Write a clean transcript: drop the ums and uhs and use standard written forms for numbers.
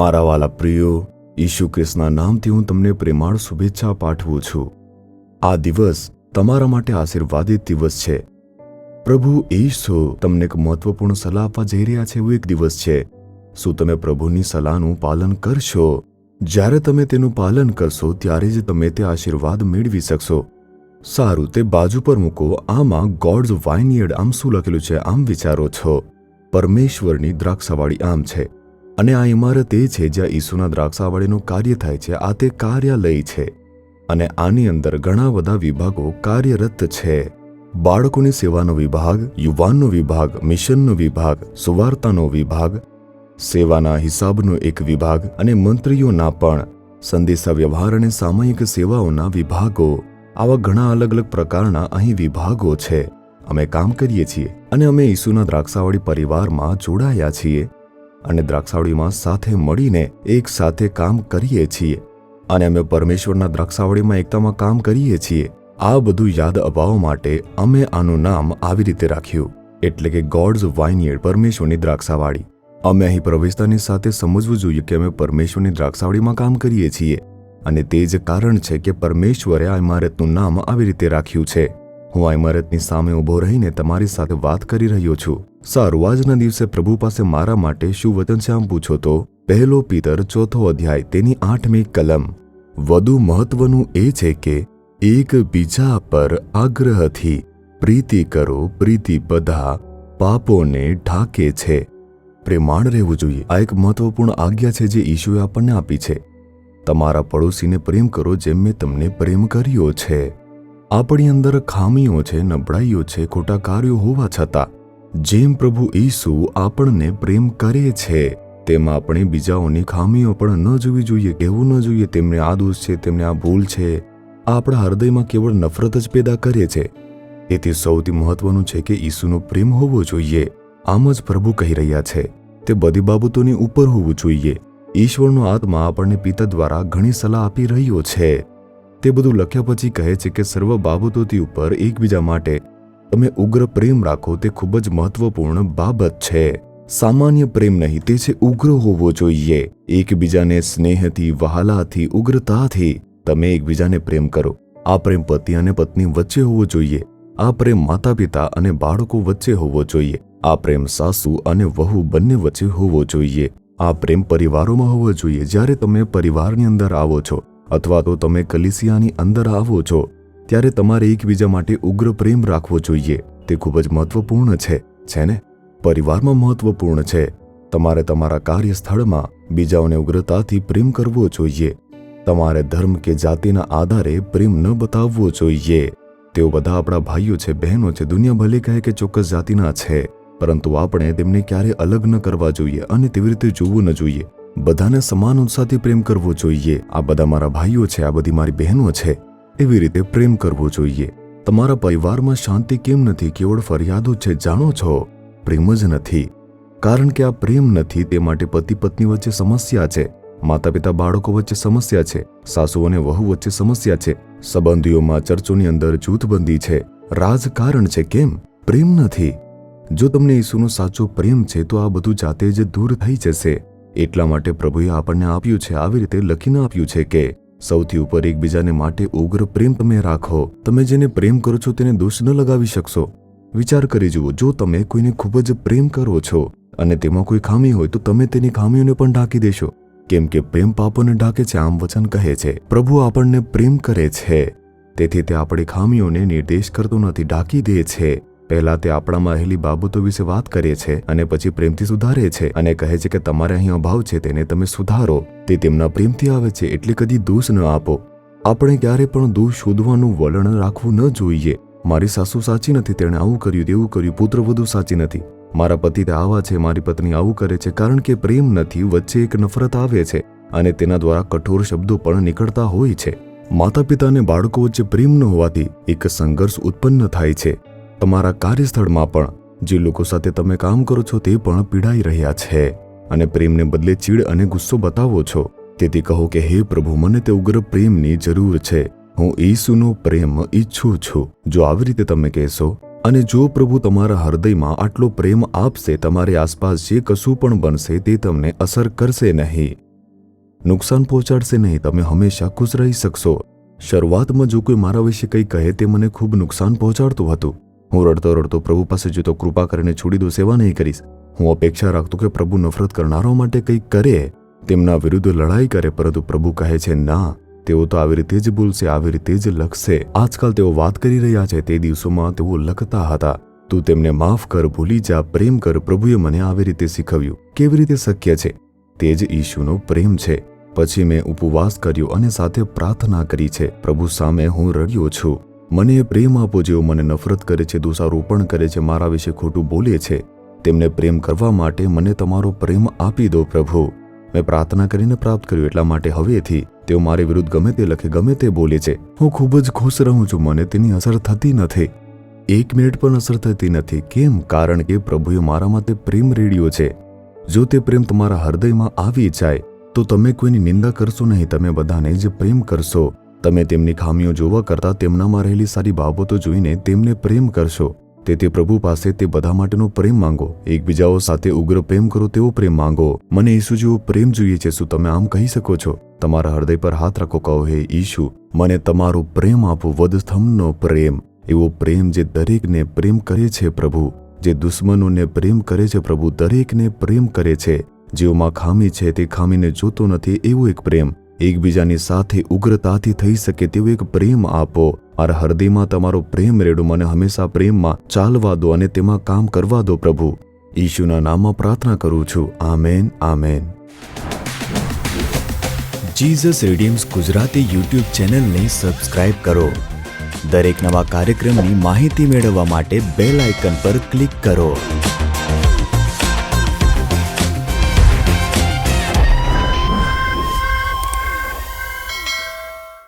મારા વાલા પ્રિયો, ઈસુ ખ્રિસ્તના નામથી હું તમને પ્રેમાળ શુભેચ્છા પાઠવું છું। આ દિવસ તમારા માટે આશીર્વાદિત દિવસ છે। પ્રભુ ઈસુ તમને એક મહત્વપૂર્ણ સલાહ આપવા જઈ રહ્યા છે। એવું એક દિવસ છે। શું તમે પ્રભુની સલાહનું પાલન કરશો? જ્યારે તમે તેનું પાલન કરશો ત્યારે જ તમે તે આશીર્વાદ મેળવી શકશો। સારું, તે બાજુ પર મૂકો। આમાં ગોડ્સ વાઇનયાર્ડ આમ શું લખેલું છે આમ વિચારો છો? પરમેશ્વરની દ્રાક્ષાવાડી આમ છે, અને આ ઇમારત એ છે જ્યાં ઈસુના દ્રાક્ષાવાડીનું કાર્ય થાય છે। આ તે કાર્યાલય છે, અને આની અંદર ઘણા બધા વિભાગો કાર્યરત છે। બાળકોની સેવાનો વિભાગ, યુવાનનો વિભાગ, મિશનનો વિભાગ, સુવાર્તાનો વિભાગ, સેવાના હિસાબનો એક વિભાગ, અને મંત્રીઓના પણ સંદેશા વ્યવહાર અને સામયિક સેવાઓના વિભાગો। આવા ઘણા અલગ અલગ પ્રકારના અહીં વિભાગો છે। અમે કામ કરીએ છીએ, અને અમે ઈસુના દ્રાક્ષાવાડી પરિવારમાં જોડાયા છીએ, અને દ્રાક્ષાવાડીમાં સાથે મળીને એક સાથે કામ કરીએ છીએ, અને અમે પરમેશ્વરના દ્રાક્ષાવાડીમાં એકતામાં કામ કરીએ છીએ। આ બધું યાદ અપાવવા માટે અમે આનું નામ આવી રીતે રાખ્યું, એટલે કે ગોડ્સ વાઇનયાર્ડ, પરમેશ્વરની દ્રાક્ષાવાડી। અમે અહીં પ્રવેશતાની સાથે સમજવું જોઈએ કે અમે પરમેશ્વરની દ્રાક્ષાવાડીમાં કામ કરીએ છીએ, અને તે જ કારણ છે કે પરમેશ્વરે આ ઇમારતનું નામ આવી રીતે રાખ્યું છે। હું આ ઇમારતની સામે ઊભો રહીને તમારી સાથે વાત કરી રહ્યો છું। સારું, આજના દિવસે પ્રભુ પાસે મારા માટે શું વચન છે આમ પૂછો તો 1 પીતર 4 અધ્યાય તેની 8મી કલમ। વધુ મહત્વનું એ છે કે એકબીજા પર આગ્રહથી પ્રીતિ કરો, પ્રીતિ બધા પાપોને ઢાંકે છે। પ્રેમાળ રહેવું જોઈએ। આ એક મહત્વપૂર્ણ આજ્ઞા છે જે ઈશુએ આપણને આપી છે। તમારા પડોશીને પ્રેમ કરો જેમ મેં તમને પ્રેમ કર્યો છે। આપણી અંદર ખામીઓ છે, નબળાઈઓ છે, ખોટા કાર્યો હોવા છતાં જેમ પ્રભુ ઈસુ આપણને પ્રેમ કરે છે તેમ આપણે બીજાઓની ખામીઓ પણ ન જોવી જોઈએ, કહેવું ન જોઈએ તેમને આ દોષ છે, તેમને આ ભૂલ છે। આ આપણા હૃદયમાં કેવળ નફરત જ પેદા કરે છે। તેથી સૌથી મહત્વનું છે કે ઈસુનો પ્રેમ હોવો જોઈએ। આમ જ પ્રભુ કહી રહ્યા છે, તે બધી બાબતોની ઉપર હોવું જોઈએ। ઈશ્વરનો આત્મા આપણને પિતા દ્વારા ઘણી સલાહ આપી રહ્યો છે। તે બધું લખ્યા પછી કહે છે કે સર્વ બાબતોથી ઉપર એકબીજા માટે તમે ઉગ્ર પ્રેમ રાખો। તે ખૂબ જ મહત્વપૂર્ણ બાબત છે। સામાન્ય પ્રેમ નહીં, તે છે ઉગ્ર હોવો જોઈએ। એકબીજાને સ્નેહથી, વહાલાથી, ઉગ્રતાથી તમે એકબીજાને પ્રેમ કરો। આ પ્રેમ પતિ અને પત્ની વચ્ચે હોવો જોઈએ। આ પ્રેમ માતા પિતા અને બાળકો વચ્ચે હોવો જોઈએ। આ પ્રેમ સાસુ અને વહુ બંને વચ્ચે હોવો જોઈએ। આ પ્રેમ પરિવારોમાં હોવો જોઈએ। જ્યારે તમે પરિવારની અંદર આવો છો અથવા તો તમે કલીસિયાની અંદર આવો છો ત્યારે તમારે એકબીજા માટે ઉગ્ર પ્રેમ રાખવો જોઈએ। તે ખૂબ જ મહત્વપૂર્ણ છે ને? પરિવારમાં મહત્વપૂર્ણ છે। તમારે તમારા કાર્યસ્થળમાં બીજાઓને ઉગ્રતાથી પ્રેમ કરવો જોઈએ। તમારે ધર્મ કે જાતિના આધારે પ્રેમ ન બતાવવો જોઈએ। તેઓ બધા આપણા ભાઈઓ છે, બહેનો છે। દુનિયા ભલે કહે કે ચોક્કસ જાતિના છે, પરંતુ આપણે તેમને ક્યારે અલગ ન કરવા જોઈએ અને તેવી રીતે જોવું ન જોઈએ। બધાને સમાન ઉત્સાહથી પ્રેમ કરવો જોઈએ। આ બધા મારા ભાઈઓ છે, આ બધી મારી બહેનો છે, એવી રીતે પ્રેમ કરવો જોઈએ। તમારા પરિવારમાં શાંતિ કેમ નથી? કેવળ ફરિયાદો છે, જાણો છો? પ્રેમ જ નથી। કારણ કે આ પ્રેમ નથી, તે માટે પતિ પત્ની વચ્ચે સમસ્યા છે, માતા પિતા બાળકો વચ્ચે સમસ્યા છે, સાસુ અને વહુ વચ્ચે સમસ્યા છે, સંબંધીઓમાં ચર્ચોની અંદર જૂથબંધી છે, રાજકારણ છે। કેમ? પ્રેમ નથી। જો તમને ઈસુનો સાચો પ્રેમ છે તો આ બધું જાતે જ દૂર થઈ જશે। એટલા માટે પ્રભુએ આપણને આપ્યું છે, આવી રીતે લખીને આપ્યું છે કે સૌથી ઉપર એકબીજાને માટે ઉગ્ર પ્રેમ તમે રાખો। તમે જેને પ્રેમ કરો છો તેને દોષ ન લગાવી શકશો। વિચાર કરી જુઓ, જો તમે કોઈને ખૂબ જ પ્રેમ કરો છો અને તેમાં કોઈ ખામી હોય તો તમે તેની ખામીઓને પણ ઢાંકી દેશો, કેમ કે પ્રેમ પાપોને ઢાંકે છે, આમ વચન કહે છે। પ્રભુ આપણને પ્રેમ કરે છે, તેથી તે આપણી ખામીઓને નિર્દેશ કરતો નથી, ઢાંકી દે છે। પહેલા તે આપણામાં રહેલી બાબતો વિશે વાત કરે છે અને પછી પ્રેમથી સુધારે છે અને કહે છે કે તમારે અહીં અભાવ છે, તેને તમે સુધારો। તે તેમના પ્રેમથી આવે છે, એટલે કદી દોષ ન આપો। આપણે ક્યારે પણ દોષ શોધવાનું વલણ રાખવું ન જોઈએ। મારી સાસુ સાચી નથી, તેણે આવું કર્યું, તેવું કર્યું, પુત્રવધુ સાચી નથી, મારા પતિ તે આવા છે, મારી પત્ની આવું કરે છે। કારણ કે પ્રેમ નથી, વચ્ચે એક નફરત આવે છે અને તેના દ્વારા કઠોર શબ્દો પણ નીકળતા હોય છે। માતા પિતા અને બાળકો વચ્ચે પ્રેમ ન હોવાથી એક સંઘર્ષ ઉત્પન્ન થાય છે। તમારા કાર્યસ્થળમાં પણ જે લોકો સાથે તમે કામ કરો છો તે પણ પીડાઈ રહ્યા છે અને પ્રેમને બદલે ચીડ અને ગુસ્સો બતાવો છો। તેથી કહો કે હે પ્રભુ, મને તે ઉગ્ર પ્રેમની જરૂર છે। હું ઈસુનો પ્રેમ ઈચ્છું છું। જો આવી રીતે તમે કહેશો અને જો પ્રભુ તમારા હૃદયમાં આટલો પ્રેમ આપશે, તમારી આસપાસ જે કશું પણ બનશે તે તમને અસર કરશે નહીં। નુકસાન પહોંચાડશે નહીં. તમે હંમેશા ખુશ રહી શકશો. શરૂઆતમાં જો કોઈ મારા વિશે કંઈ કહે તે મને ખૂબ નુકસાન પહોંચાડતું હતું. હું રડતો રડતો પ્રભુ પાસે જતો, કૃપા કરીને છોડી દો, સેવા નહીં કરીશ. હું અપેક્ષા રાખતો કે પ્રભુ નફરત કરનારાઓ માટે કંઈક કરે, તેમના વિરુદ્ધ લડાઈ કરે, પરંતુ પ્રભુ કહે છે ના, તેઓ તો આવી રીતે જ બોલશે, આવી રીતે જ લખશે. આજકાલ તેઓ વાત કરી રહ્યા છે, તે દિવસોમાં તેઓ લખતા હતા. તું તેમને માફ કર, ભૂલી જા, પ્રેમ કર. પ્રભુએ મને આવી રીતે શીખવ્યું. કેવી રીતે શક્ય છે? તે જ ઈશુનો પ્રેમ છે. પછી મેં ઉપવાસ કર્યો અને સાથે પ્રાર્થના કરી છે. પ્રભુ સામે હું રડ્યો છું. મને પ્રેમ આપો. જેઓ મને નફરત કરે છે, દોષારોપણ કરે છે, મારા વિશે ખોટું બોલે છે, તેમને પ્રેમ કરવા માટે મને તમારો પ્રેમ આપી દો પ્રભુ. મેં પ્રાર્થના કરીને પ્રાપ્ત કર્યું. એટલા માટે હવેથી તેઓ મારી વિરુદ્ધ ગમે તે લખે, ગમે તે બોલે છે, હું ખૂબ જ ખુશ રહું છું. મને તેની અસર થતી નથી. 1 મિનિટ પણ અસર થતી નથી. કેમ? કારણ કે પ્રભુએ મારા માટે પ્રેમ રેડ્યો છે. જો તે પ્રેમ તમારા હૃદયમાં આવી જાય તો તમે કોઈની નિંદા કરશો નહીં. તમે બધાને જ પ્રેમ કરશો. તમે તેમની ખામીઓ જોવા કરતાં તેમનામાં રહેલી સારી બાબતો જોઈને તેમને પ્રેમ કરશો. તેથી પ્રભુ પાસે તે બધા માટેનો પ્રેમ માંગો. એકબીજાઓ સાથે ઉગ્ર પ્રેમ કરો તેવો પ્રેમ માંગો. મને ઈસુ જેવો પ્રેમ જોઈએ છે. શું તમે આમ કહી શકો છો? તમારા હૃદય પર હાથ રાખો, કહો, હે ઈસુ, મને તમારો પ્રેમ આપો, વધસ્તંભનો પ્રેમ, એવો પ્રેમ જે દરેકને પ્રેમ કરે છે પ્રભુ, જે દુશ્મનોને પ્રેમ કરે છે પ્રભુ, દરેકને પ્રેમ કરે છે. જેઓમાં ખામી છે તે ખામીને જોતો નથી, એવો એક પ્રેમ. એકબીજાની સાથે ઉગ્રતાથી થઈ શકે તેવો એક પ્રેમ આપો. મારા હૃદયમાં તમારો પ્રેમ રેડો. મને હંમેશા પ્રેમમાં ચાલવા દો અને તેમાં કામ કરવા દો પ્રભુ. ઈશુના નામમાં પ્રાર્થના કરું છું. Amen, amen. Jesus redeems Gujarati YouTube ચેનલને સબસ્ક્રાઇબ કરો. દરેક નવા કાર્યક્રમની માહિતી મેળવવા માટે બેલ આઇકન પર ક્લિક કરો.